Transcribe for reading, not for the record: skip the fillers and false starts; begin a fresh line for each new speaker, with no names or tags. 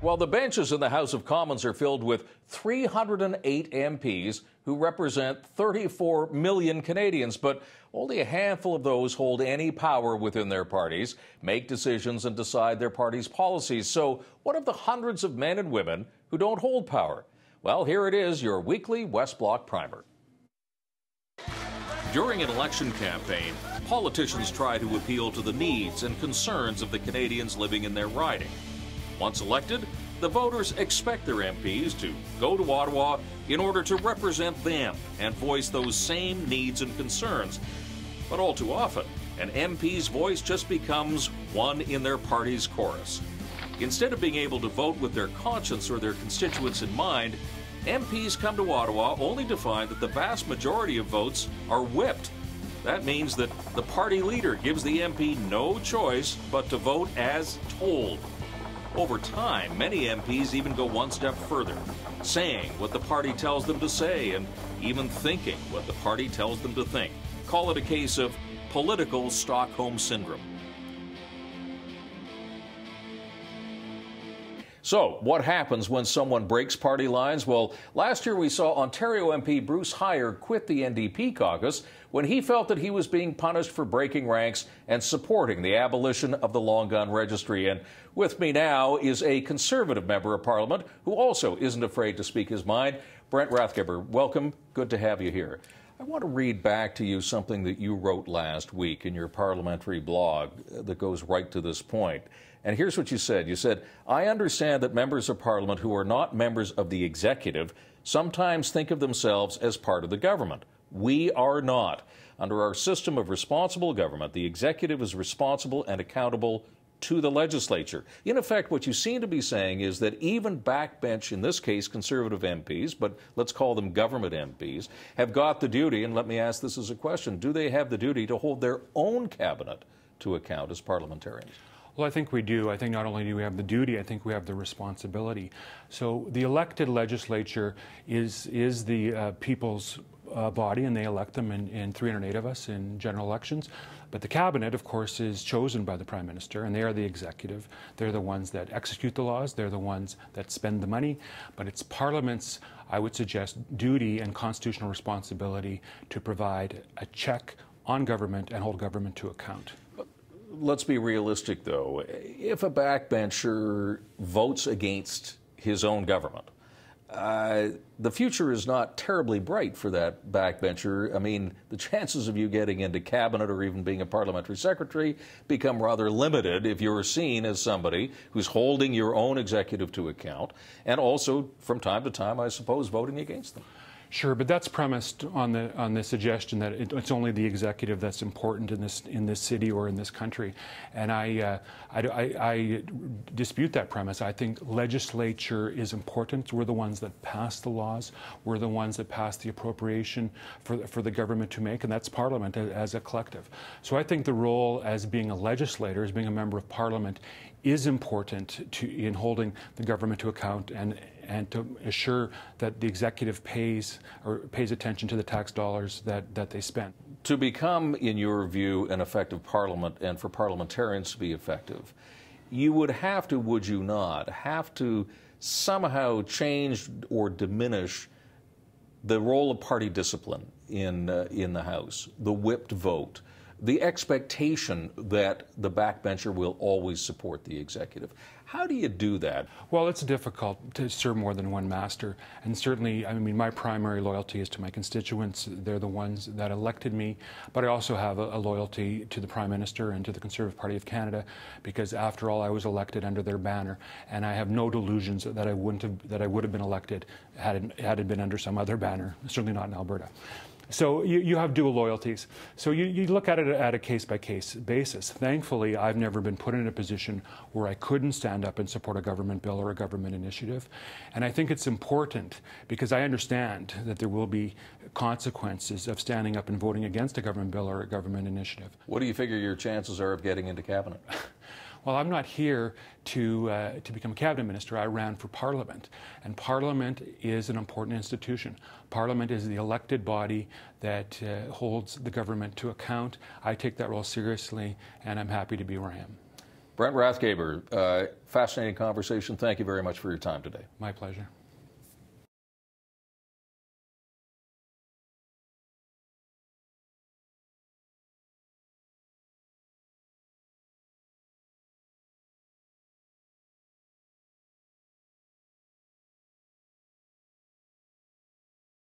Well, the benches in the House of Commons are filled with 308 MPs who represent 34 million Canadians, but only a handful of those hold any power within their parties, make decisions and decide their party's policies. So what of the hundreds of men and women who don't hold power? Well, here it is, your weekly West Block Primer. During an election campaign, politicians try to appeal to the needs and concerns of the Canadians living in their riding. Once elected, the voters expect their MPs to go to Ottawa in order to represent them and voice those same needs and concerns. But all too often, an MP's voice just becomes one in their party's chorus. Instead of being able to vote with their conscience or their constituents in mind, MPs come to Ottawa only to find that the vast majority of votes are whipped. That means that the party leader gives the MP no choice but to vote as told. Over time, many MPs even go one step further, saying what the party tells them to say and even thinking what the party tells them to think. Call it a case of political Stockholm Syndrome. So, what happens when someone breaks party lines? Well, last year we saw Ontario MP Bruce Heyer quit the NDP caucus when he felt that he was being punished for breaking ranks and supporting the abolition of the long gun registry. And with me now is a Conservative member of Parliament who also isn't afraid to speak his mind. Brent Rathgeber, welcome. Good to have you here. I want to read back to you something that you wrote last week in your parliamentary blog that goes right to this point. And here's what you said. You said, I understand that members of Parliament who are not members of the executive sometimes think of themselves as part of the government. We are not. Under our system of responsible government, the executive is responsible and accountable to the legislature. In effect, what you seem to be saying is that even backbench, in this case, Conservative MPs, but let's call them government MPs, have got the duty, and let me ask this as a question, do they have the duty to hold their own cabinet to account as parliamentarians?
Well, I think we do. I think not only do we have the duty, I think we have the responsibility. So the elected legislature is the people's body, and they elect them in 308 of us in general elections. But the cabinet, of course, is chosen by the Prime Minister, and they are the executive. They're the ones that execute the laws. They're the ones that spend the money. But it's Parliament's, I would suggest, duty and constitutional responsibility to provide a check on government and hold government to account.
Let's be realistic, though. If a backbencher votes against his own government, the future is not terribly bright for that backbencher. I mean, the chances of you getting into cabinet or even being a parliamentary secretary become rather limited if you're seen as somebody who's holding your own executive to account and also, from time to time, I suppose, voting against them.
Sure, but that's premised on the suggestion that it's only the executive that's important in this city or in this country, and I dispute that premise. I think legislature is important. We're the ones that pass the laws. We're the ones that pass the appropriation for the government to make, and that's Parliament as a collective. So I think the role as being a legislator, as being a member of Parliament, is important in holding the government to account and to assure that the executive pays attention to the tax dollars that they spend.
To become, in your view, an effective parliament and for parliamentarians to be effective, you would have to, would you not, have to somehow change or diminish the role of party discipline in the House, the whipped vote, the expectation that the backbencher will always support the executive. How do you do that?
Well, it's difficult to serve more than one master. And certainly, I mean, my primary loyalty is to my constituents. They're the ones that elected me. But I also have a loyalty to the Prime Minister and to the Conservative Party of Canada, because after all, I was elected under their banner. And I have no delusions that I would have been elected had it been under some other banner, certainly not in Alberta. So you have dual loyalties. So you look at it at a case-by-case basis. Thankfully, I've never been put in a position where I couldn't stand up and support a government bill or a government initiative. And I think it's important because I understand that there will be consequences of standing up and voting against a government bill or a government initiative.
What do you figure your chances are of getting into cabinet?
Well, I'm not here to become a cabinet minister. I ran for Parliament, and Parliament is an important institution. Parliament is the elected body that holds the government to account. I take that role seriously, and I'm happy to be where I am.
Brent Rathgeber, fascinating conversation. Thank you very much for your time today.
My pleasure.